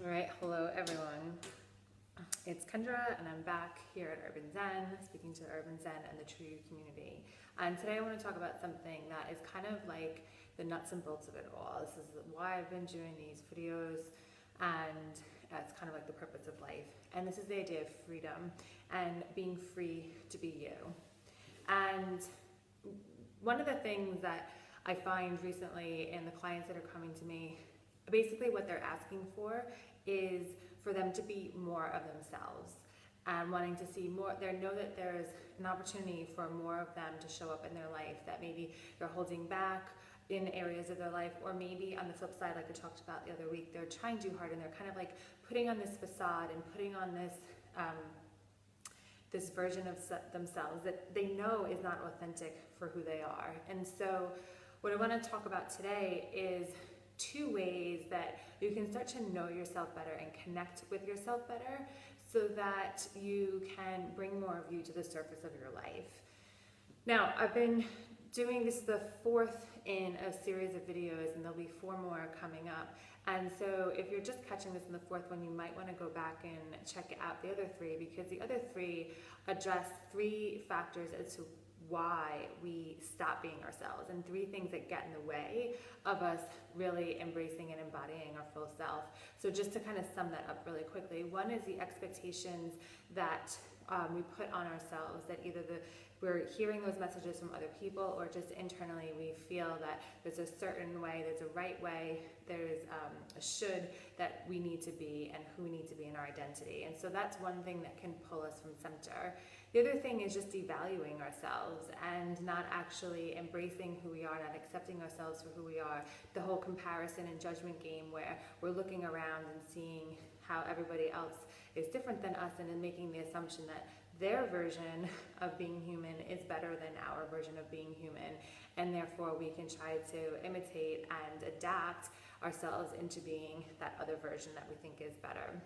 All right, hello everyone. It's Kendra and I'm back here at Urban Zen, speaking to the Urban Zen and the True You community. And today I want to talk about something that is kind of like the nuts and bolts of it all. This is why I've been doing these videos, and it's kind of like the purpose of life. And this is the idea of freedom and being free to be you. And one of the things that I find recently in the clients that are coming to me, basically what they're asking for is for them to be more of themselves and wanting to see more. They know that there's an opportunity for more of them to show up in their life, that maybe they're holding back in areas of their life, or maybe on the flip side, like I talked about the other week, they're trying too hard and they're kind of like putting on this facade and putting on this this version of themselves that they know is not authentic for who they are. And so what I want to talk about today is two ways that you can start to know yourself better and connect with yourself better so that you can bring more of you to the surface of your life. Now, I've been doing this the fourth in a series of videos, and there'll be 4 more coming up. And so if you're just catching this in the 4th one, you might want to go back and check out the other 3, because the other 3 address 3 factors as to why we stop being ourselves, and 3 things that get in the way of us really embracing and embodying our full self. So just to kind of sum that up really quickly, one is the expectations that we put on ourselves, that either we're hearing those messages from other people, or just internally we feel that there's a certain way, there's a right way, there's a should that we need to be, and who we need to be in our identity. And so that's one thing that can pull us from center. The other thing is just devaluing ourselves and not actually embracing who we are, not accepting ourselves for who we are. The whole comparison and judgment game where we're looking around and seeing how everybody else is different than us, and then making the assumption that their version of being human is better than our version of being human, and therefore we can try to imitate and adapt ourselves into being that other version that we think is better.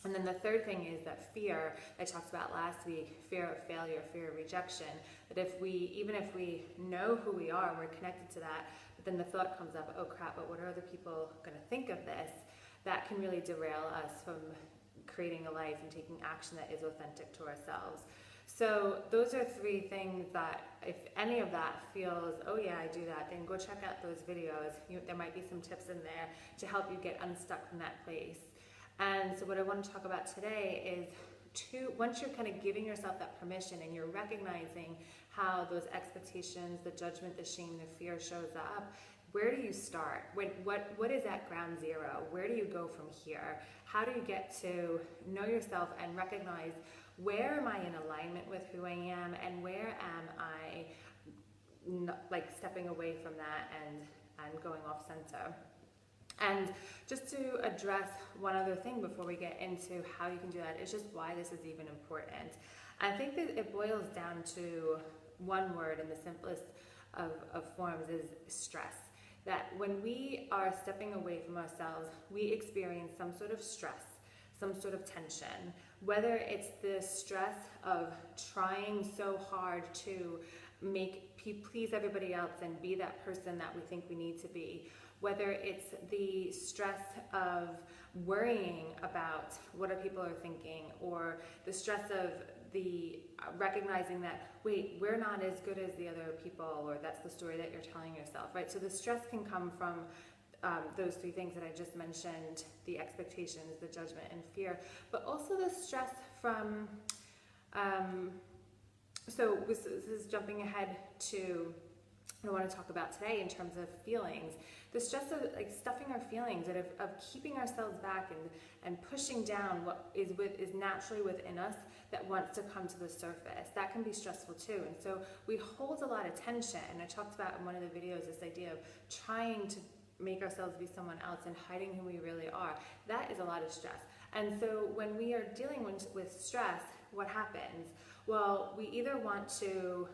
And then the third thing is that fear I talked about last week, fear of failure, fear of rejection, that even if we know who we are, we're connected to that, but then the thought comes up, oh crap, but what are other people going to think of this? That can really derail us from creating a life and taking action that is authentic to ourselves. So those are 3 things that if any of that feels, oh yeah, I do that, then go check out those videos. There might be some tips in there to help you get unstuck from that place. And so what I want to talk about today is once you're kind of giving yourself that permission and you're recognizing how those expectations, the judgment, the shame, the fear shows up, where do you start? What is that ground zero? Where do you go from here? How do you get to know yourself and recognize, where am I in alignment with who I am, and where am I like stepping away from that and going off center? And just to address one other thing before we get into how you can do that, is just why this is even important. I think that it boils down to one word in the simplest of forms, is stress. That when we are stepping away from ourselves, we experience some sort of stress, some sort of tension, whether it's the stress of trying so hard to please everybody else and be that person that we think we need to be, whether it's the stress of worrying about what other people are thinking, or the stress of the recognizing that, wait, we're not as good as the other people, or that's the story that you're telling yourself, right? So the stress can come from those 3 things that I just mentioned, the expectations, the judgment, and fear, but also the stress from, so this is jumping ahead to what I want to talk about today in terms of feelings. The stress of like stuffing our feelings, and of keeping ourselves back and pushing down what is naturally within us that wants to come to the surface. That can be stressful too. And so we hold a lot of tension. And I talked about in one of the videos this idea of trying to make ourselves be someone else and hiding who we really are. That is a lot of stress. And so when we are dealing with stress, what happens? Well, we either want to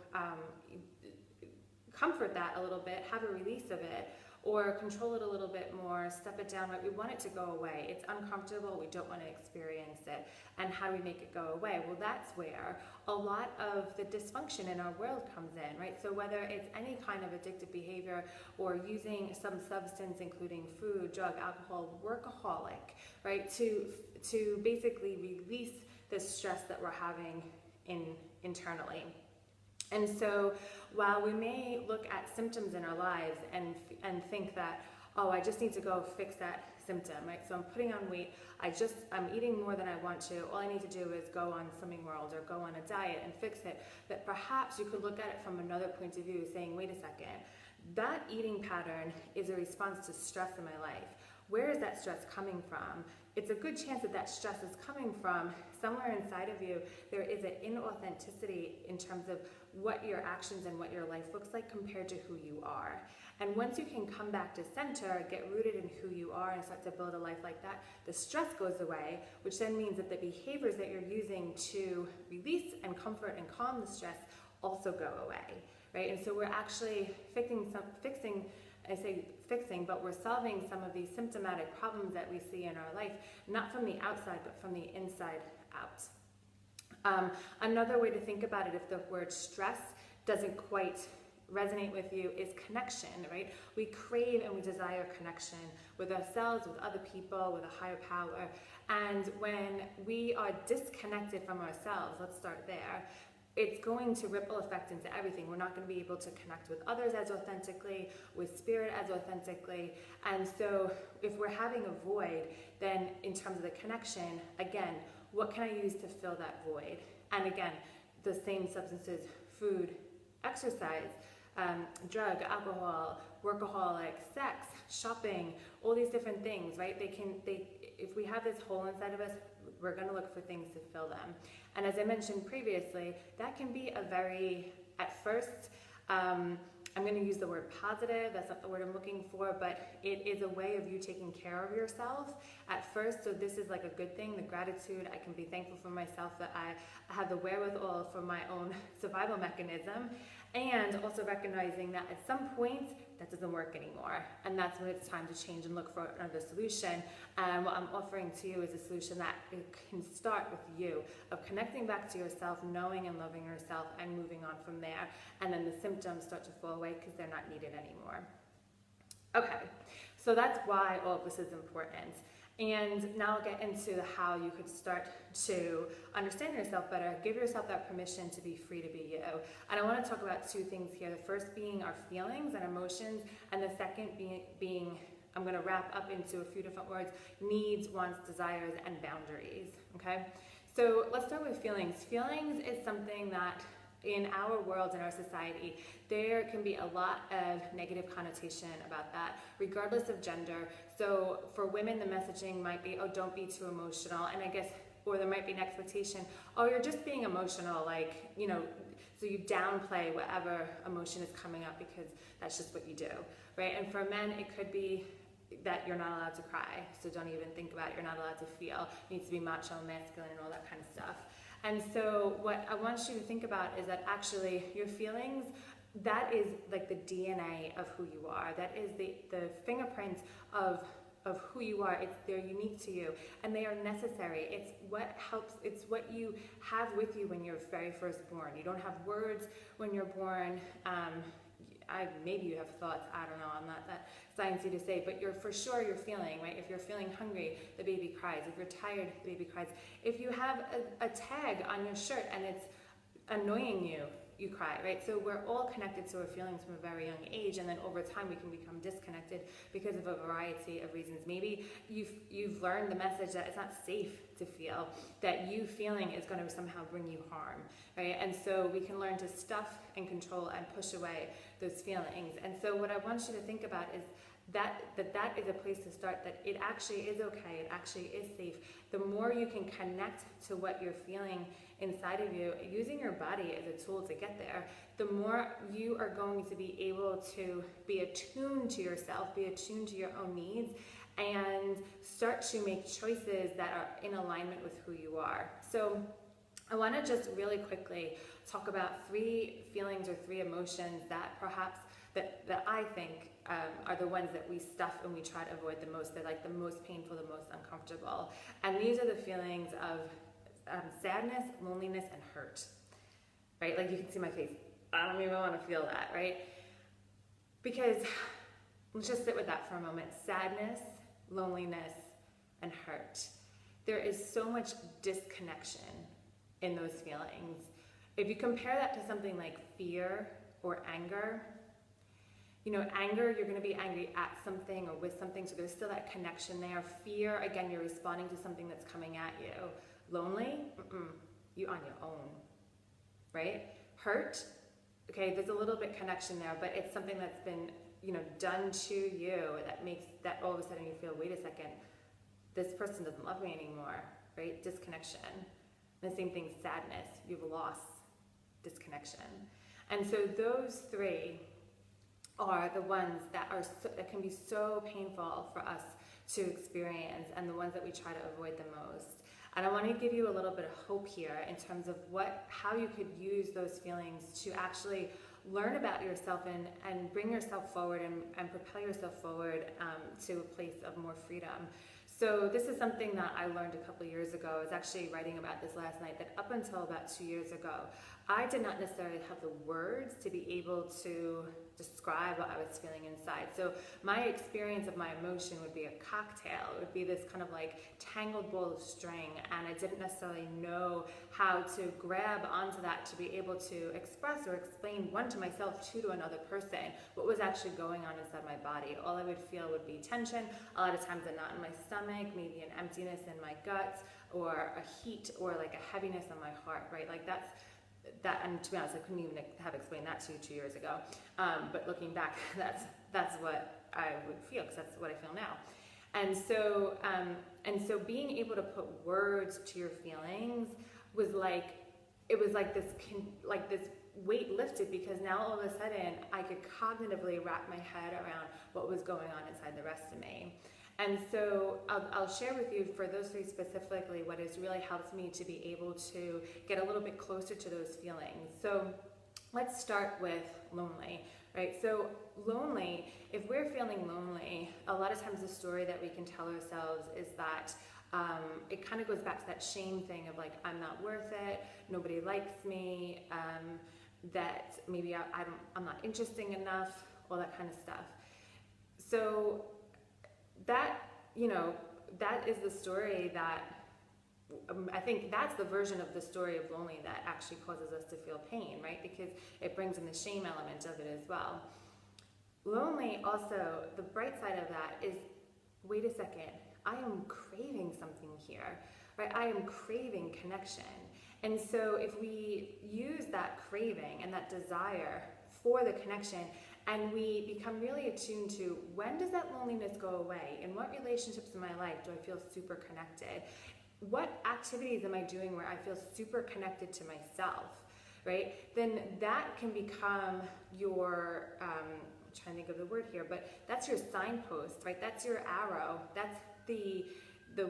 comfort that a little bit, have a release of it, or control it a little bit more, step it down, right? We want it to go away. It's uncomfortable, we don't want to experience it. And how do we make it go away? Well, that's where a lot of the dysfunction in our world comes in, right? So whether it's any kind of addictive behavior or using some substance, including food, drug, alcohol, workaholic, right? To basically release the stress that we're having internally. And so while we may look at symptoms in our lives and think that, oh, I just need to go fix that symptom, right? So I'm putting on weight, I'm eating more than I want to, all I need to do is go on Slimming World or go on a diet and fix it. But perhaps you could look at it from another point of view, saying, wait a second, that eating pattern is a response to stress in my life. Where is that stress coming from? It's a good chance that that stress is coming from somewhere inside of you. There is an inauthenticity in terms of what your actions and what your life looks like compared to who you are. And once you can come back to center, get rooted in who you are and start to build a life like that, the stress goes away, which then means that the behaviors that you're using to release and comfort and calm the stress also go away, right? And so we're actually fixing, but we're solving some of these symptomatic problems that we see in our life, not from the outside, but from the inside out. Another way to think about it, if the word stress doesn't quite resonate with you, is connection, right? We crave and we desire connection with ourselves, with other people, with a higher power. And when we are disconnected from ourselves, let's start there, it's going to ripple effect into everything. We're not going to be able to connect with others as authentically, with spirit as authentically. And so if we're having a void, then in terms of the connection, again, what can I use to fill that void? And again, the same substances, food, exercise, drug, alcohol, workaholic, sex, shopping, all these different things, right? If we have this hole inside of us, we're going to look for things to fill them. And as I mentioned previously, that can be at first, I'm going to use the word positive, that's not the word I'm looking for, but it is a way of you taking care of yourself at first. So this is like a good thing, the gratitude. I can be thankful for myself that I have the wherewithal for my own survival mechanism, and also recognizing that at some point that doesn't work anymore, and that's when it's time to change and look for another solution. And what I'm offering to you is a solution that it can start with you, of connecting back to yourself, knowing and loving yourself, and moving on from there. And then the symptoms start to fall away because they're not needed anymore. Okay, so that's why all of this is important. And now I'll get into how you could start to understand yourself better, give yourself that permission to be free to be you. And I want to talk about two things here. The first being our feelings and emotions, and the second being I'm going to wrap up into a few different words: needs, wants, desires, and boundaries. Okay? So let's start with feelings. Feelings is something that in our world, in our society, there can be a lot of negative connotation about that, regardless of gender. So for women, the messaging might be, oh, don't be too emotional. And I guess, or there might be an expectation, oh, you're just being emotional, like, so you downplay whatever emotion is coming up because that's just what you do, right? And for men, it could be that you're not allowed to cry, so don't even think about it. You're not allowed to feel. It needs to be macho, masculine, and all that kind of stuff. And so what I want you to think about is that actually your feelings, that is like the DNA of who you are. That is the fingerprints of who you are. They're unique to you, and they are necessary. It's what helps. It's what you have with you when you're very first born. You don't have words when you're born. Maybe you have thoughts, I don't know, I'm not that sciencey to say, but you're feeling, right? If you're feeling hungry, the baby cries. If you're tired, the baby cries. If you have a tag on your shirt and it's annoying you, you cry, right? So we're all connected to our feelings from a very young age, and then over time we can become disconnected because of a variety of reasons. Maybe you've learned the message that it's not safe to feel, that you feeling is going to somehow bring you harm, right? And so we can learn to stuff and control and push away those feelings. And so what I want you to think about is that is a place to start, that it actually is okay, it actually is safe. The more you can connect to what you're feeling inside of you, using your body as a tool to get there, the more you are going to be able to be attuned to yourself, be attuned to your own needs, and start to make choices that are in alignment with who you are. So I want to just really quickly talk about 3 feelings or 3 emotions that perhaps that I think are the ones that we stuff and we try to avoid the most. They're like the most painful, the most uncomfortable. And these are the feelings of sadness, loneliness, and hurt, right? Like you can see my face. I don't even want to feel that, right? Because let's just sit with that for a moment. Sadness, loneliness, and hurt. There is so much disconnection in those feelings. If you compare that to something like fear or anger, anger, you're going to be angry at something or with something, so there's still that connection there. Fear, again, you're responding to something that's coming at you. Lonely, you on your own, right? Hurt, okay, there's a little bit connection there, but it's something that's been, done to you that makes that all of a sudden you feel, wait a second, this person doesn't love me anymore, right? Disconnection. The same thing, sadness, you've lost disconnection. And so those three are the ones that can be so painful for us to experience, and the ones that we try to avoid the most. And I want to give you a little bit of hope here in terms of how you could use those feelings to actually learn about yourself and bring yourself forward and propel yourself forward to a place of more freedom. So this is something that I learned a couple of years ago. I was actually writing about this last night, that up until about 2 years ago, I did not necessarily have the words to be able to describe what I was feeling inside. So my experience of my emotion would be a cocktail. It would be this kind of like tangled ball of string, and I didn't necessarily know how to grab onto that to be able to express or explain, one, to myself, two, to another person, what was actually going on inside my body. All I would feel would be tension, a lot of times a knot in my stomach, maybe an emptiness in my guts, or a heat, or like a heaviness on my heart, right? Like that, and to be honest, I couldn't even have explained that to you 2 years ago. But looking back, that's what I would feel, because that's what I feel now. And so being able to put words to your feelings was like, it was like this weight lifted, because now all of a sudden I could cognitively wrap my head around what was going on inside the rest of me. And so I'll share with you, for those three specifically, what has really helped me to be able to get a little bit closer to those feelings. So let's start with lonely, right? So lonely, if we're feeling lonely, a lot of times the story that we can tell ourselves is that it kind of goes back to that shame thing of like, I'm not worth it, nobody likes me, that maybe I'm not interesting enough, all that kind of stuff. So that, that is the story that, I think that's the version of the story of lonely that actually causes us to feel pain, right? Because it brings in the shame element of it as well. Lonely also, the bright side of that is, wait a second, I am craving something here, right? I am craving connection. And so if we use that craving and that desire for the connection, and we become really attuned to, when does that loneliness go away? In what relationships in my life do I feel super connected? What activities am I doing where I feel super connected to myself, right? Then that can become your, I'm trying to think of the word here, but that's your signpost, right? That's your arrow. That's the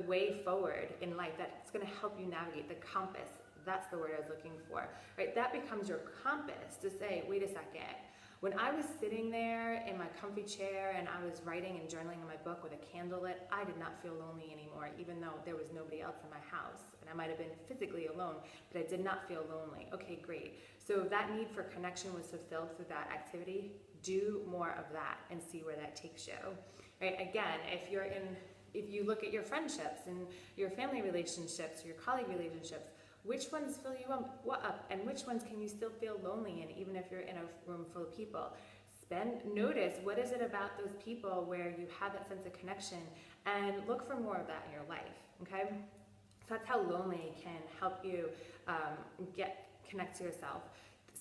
way forward in life. That's going to help you navigate, the compass. That's the word I was looking for, right? That becomes your compass to say, wait a second. When I was sitting there in my comfy chair and I was writing and journaling in my book with a candle lit, I did not feel lonely anymore, even though there was nobody else in my house. And I might have been physically alone, but I did not feel lonely. Okay, great. So that need for connection was fulfilled through that activity. Do more of that and see where that takes you. Right? Again, if you look at your friendships and your family relationships, your colleague relationships, which ones fill you up, and which ones can you still feel lonely in, even if you're in a room full of people? Notice, what is it about those people where you have that sense of connection, and look for more of that in your life, okay? So that's how lonely can help you connect to yourself.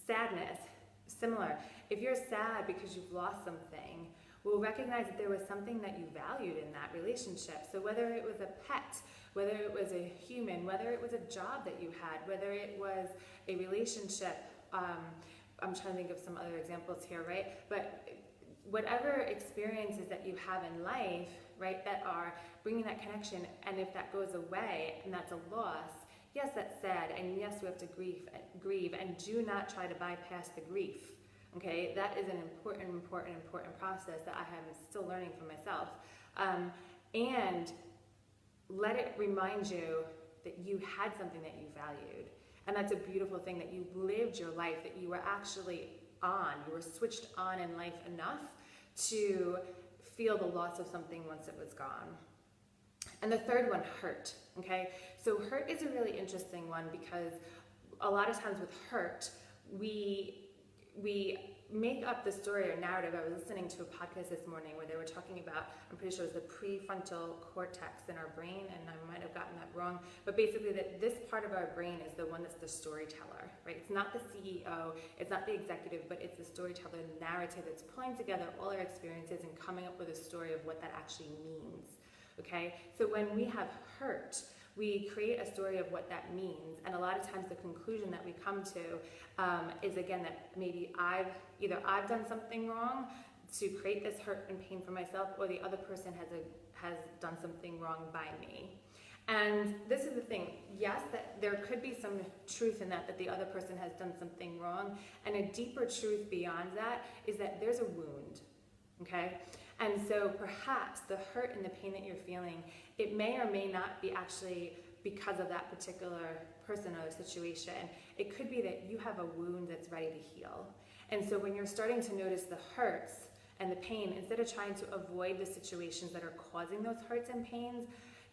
Sadness, similar. If you're sad because you've lost something, we'll recognize that there was something that you valued in that relationship. So whether it was a pet, whether it was a human, whether it was a job that you had, whether it was a relationship, I'm trying to think of some other examples here, right? But whatever experiences that you have in life, right, that are bringing that connection, and if that goes away and that's a loss, yes, that's sad, and yes, we have to grieve, and do not try to bypass the grief, Okay, that is an important process that I am still learning for myself. And let it remind you that you had something that you valued. And that's a beautiful thing, that you lived your life, that you were actually on, you were switched on in life enough to feel the loss of something once it was gone. And the third one, hurt. Okay, so hurt is a really interesting one, because a lot of times with hurt, we make up the story or narrative. I was listening to a podcast this morning where they were talking about, I'm pretty sure it was the prefrontal cortex in our brain, and I might have gotten that wrong, but basically that this part of our brain is the one that's the storyteller, right? It's not the CEO, it's not the executive, but it's the storyteller, the narrative that's pulling together all our experiences and coming up with a story of what that actually means, okay? So when we have hurt, we create a story of what that means, and a lot of times the conclusion that we come to is, again, that maybe I've done something wrong to create this hurt and pain for myself, or the other person has done something wrong by me. And this is the thing, yes, that there could be some truth in that the other person has done something wrong, and a deeper truth beyond that is that there's a wound, okay? And so perhaps the hurt and the pain that you're feeling, it may or may not be actually because of that particular person or situation. It could be that you have a wound that's ready to heal. And so when you're starting to notice the hurts and the pain, instead of trying to avoid the situations that are causing those hurts and pains,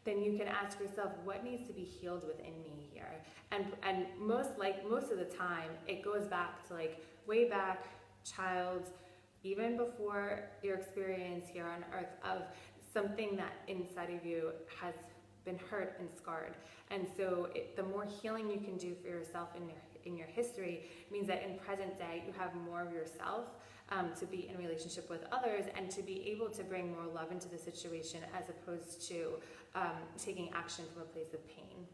then you can ask yourself, what needs to be healed within me here? And most of the time, it goes back to way back, child, even before your experience here on earth, of something that inside of you has been hurt and scarred. And so the more healing you can do for yourself in your history means that in present day, you have more of yourself to be in relationship with others, and to be able to bring more love into the situation, as opposed to taking action from a place of pain.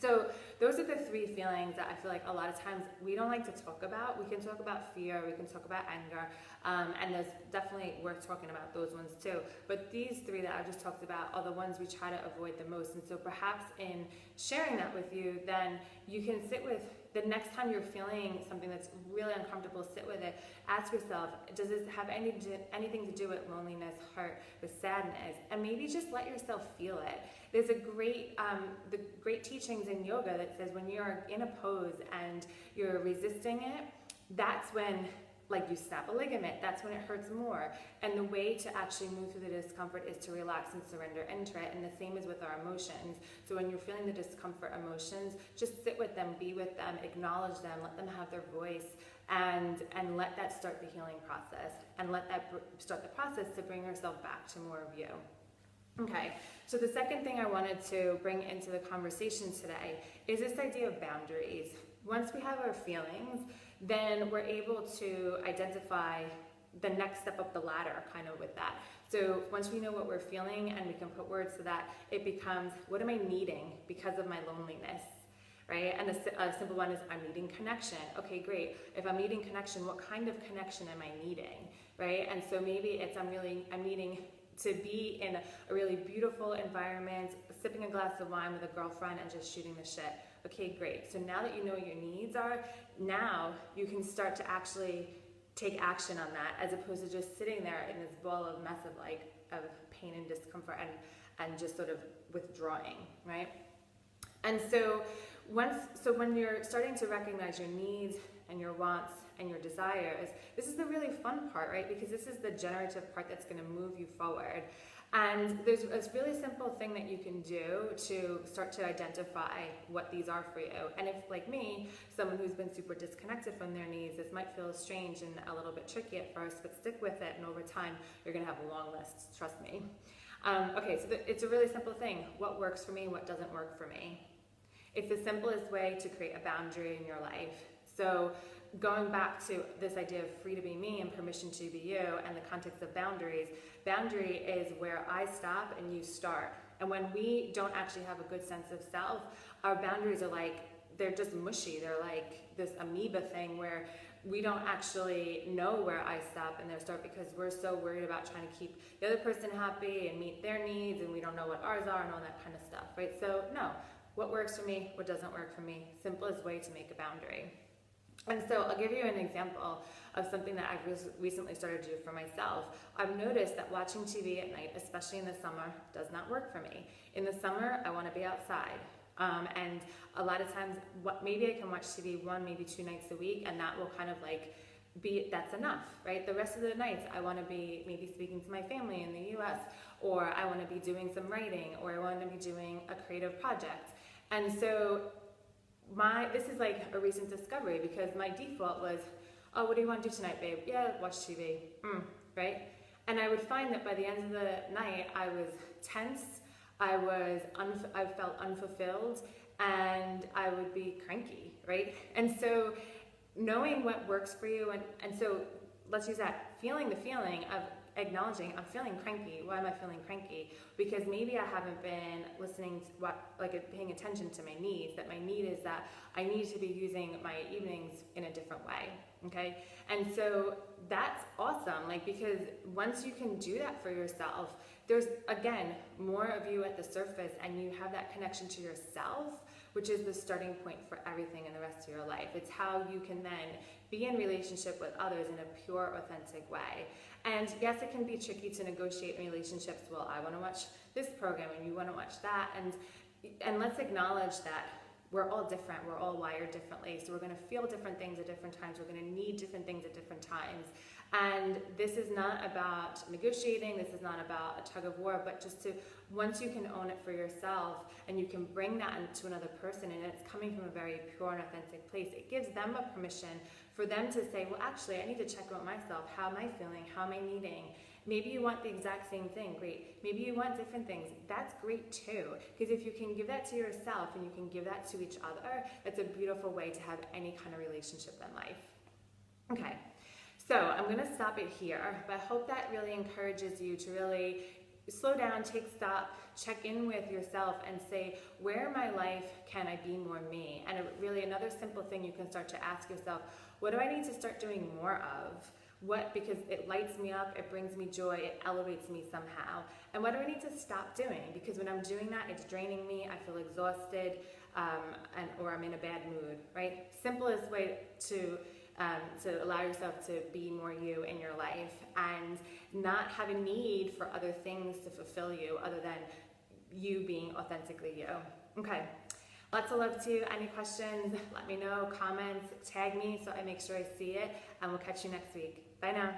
So those are the three feelings that I feel like a lot of times we don't like to talk about. We can talk about fear, we can talk about anger, and there's definitely worth talking about those ones too. But these three that I just talked about are the ones we try to avoid the most. And so perhaps in sharing that with you, then you can sit with, the next time you're feeling something that's really uncomfortable, sit with it. Ask yourself, does this have anything to do with loneliness, hurt, with sadness? And maybe just let yourself feel it. There's a great teachings in yoga that says when you're in a pose and you're resisting it, that's when, you snap a ligament, that's when it hurts more. And the way to actually move through the discomfort is to relax and surrender into it. And the same is with our emotions. So when you're feeling the discomfort emotions, just sit with them, be with them, acknowledge them, let them have their voice, and let that start the healing process, and let that start the process to bring yourself back to more of you. Okay, so the second thing I wanted to bring into the conversation today is this idea of boundaries. Once we have our feelings, then we're able to identify the next step up the ladder, kind of with that. So once we know what we're feeling and we can put words to that, it becomes, what am I needing because of my loneliness, right? And a simple one is, I'm needing connection. Okay, great. If I'm needing connection, what kind of connection am I needing, right? And so maybe it's, I'm needing to be in a really beautiful environment, sipping a glass of wine with a girlfriend and just shooting the shit. Okay, great. So now that you know what your needs are, now you can start to actually take action on that, as opposed to just sitting there in this ball of mess of pain and discomfort and just sort of withdrawing, right? And so when you're starting to recognize your needs and your wants and your desires, this is the really fun part, right? Because this is the generative part that's going to move you forward. And there's a really simple thing that you can do to start to identify what these are for you. And if, like me, someone who's been super disconnected from their needs, this might feel strange and a little bit tricky at first, but stick with it, and over time, you're going to have a long list, trust me. Okay, so it's a really simple thing. What works for me, what doesn't work for me? It's the simplest way to create a boundary in your life. So going back to this idea of free to be me and permission to be you, and the context of boundaries, boundary is where I stop and you start. And when we don't actually have a good sense of self, our boundaries are they're just mushy. They're like this amoeba thing where we don't actually know where I stop and they start, because we're so worried about trying to keep the other person happy and meet their needs, and we don't know what ours are and all that kind of stuff, right? So no, what works for me, what doesn't work for me, simplest way to make a boundary. And so I'll give you an example of something that I've recently started to do for myself. I've noticed that watching TV at night, especially in the summer, does not work for me. In the summer, I want to be outside. And a lot of times, maybe I can watch TV one, maybe 2 nights a week, and that will kind of like that's enough, right? The rest of the nights, I want to be maybe speaking to my family in the US, or I want to be doing some writing, or I want to be doing a creative project. And so this is like a recent discovery, because my default was, oh, what do you want to do tonight, babe? Yeah, watch TV, right? And I would find that by the end of the night, I was tense, I felt unfulfilled, and I would be cranky, right? And so knowing what works for you, and so let's use that, feeling the feeling of acknowledging, I'm feeling cranky. Why am I feeling cranky? Because maybe I haven't been listening to paying attention to my needs, that my need is that I need to be using my evenings in a different way, okay? And so that's awesome, because once you can do that for yourself, there's, again, more of you at the surface, and you have that connection to yourself, which is the starting point for everything in the rest of your life. It's how you can then be in relationship with others in a pure, authentic way. And yes, it can be tricky to negotiate in relationships. Well, I want to watch this program and you want to watch that. And let's acknowledge that we're all different. We're all wired differently. So we're going to feel different things at different times. We're going to need different things at different times. And this is not about negotiating. This is not about a tug of war, but just once you can own it for yourself and you can bring that into another person, and it's coming from a very pure and authentic place, it gives them a permission for them to say, well, actually, I need to check out myself. How am I feeling? How am I needing? Maybe you want the exact same thing. Great. Maybe you want different things. That's great too. Because if you can give that to yourself and you can give that to each other, it's a beautiful way to have any kind of relationship in life. Okay. So I'm going to stop it here, but I hope that really encourages you to really slow down, take stock, check in with yourself and say, where in my life can I be more me? And really another simple thing you can start to ask yourself, what do I need to start doing more of? Because it lights me up, it brings me joy, it elevates me somehow. And what do I need to stop doing? Because when I'm doing that, it's draining me, I feel exhausted, or I'm in a bad mood, right? Simplest way to allow yourself to be more you in your life and not have a need for other things to fulfill you other than you being authentically you. Okay, lots of love to you. Any questions, let me know, comments, tag me so I make sure I see it, and we'll catch you next week. Bye now.